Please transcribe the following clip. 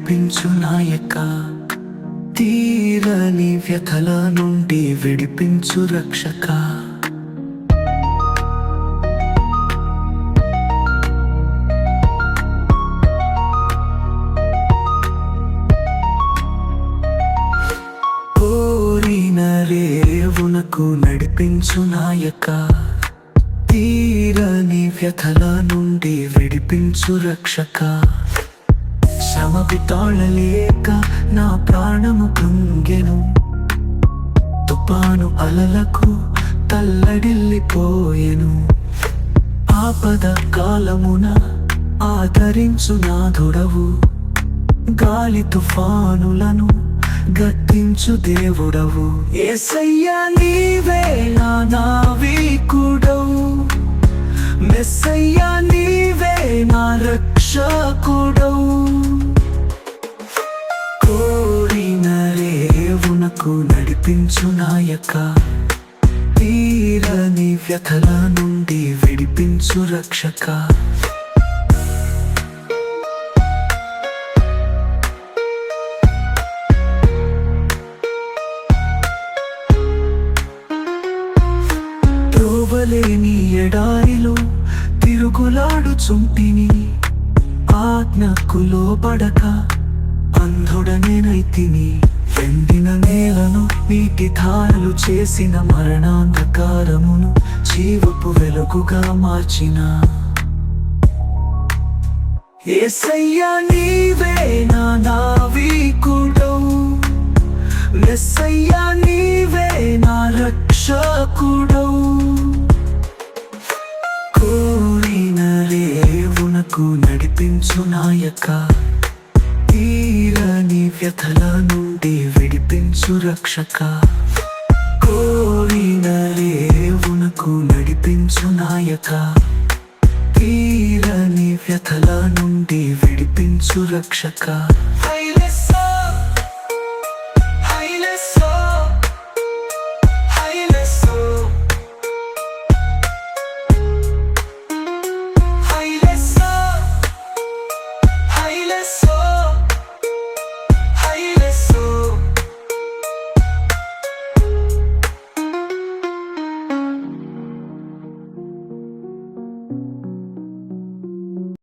నడిపించు నాయక. తీరని వ్యథల నుండి విడిపించు రక్షక. కోరిన రేవునకు నడిపించు నాయక. తీరని వ్యథల నుండి విడిపించు రక్షక. శ్రమకు తాళలేక నా ప్రాణము కృంగెను. తుఫాను అలలకు తల్లడిల్లిపోయెను. ఆపద కాలమున ఆదరించు నాథుడవు. గాలి తుఫానులను గద్దించు దేవుడవు. యేసయ్యా నీవే నా నావికుడవు. మెస్సయ్యా నీవే నా రక్షకుడవు. కోరిన రేవునకు నడిపించు నాయక. తీరని వ్యథల నుండి విడిపించు రక్షక. త్రోవలేని ఎడారిలో తిరుగులాడుచుంటిని. ఆజ్ఞకు లోబడక అంధుడనేనైతిని. ఎండిన నేలను నీటి ధారలు చేసిన మరణాంధకారమును జీవపు వెలుగుగా మార్చిన యేసయ్యా నీవే నా నావికుడవు. మెస్సయ్యా నీవే నా రక్షకుడవు. కోరిన రేవునకు నడిపించు నాయక. తీరని వ్యథల నుండి విడిపించు రక్షక. కోరిన రేవునకు నడిపించు నాయక. తీరని వ్యథల నుండి విడిపించు రక్షక. Let's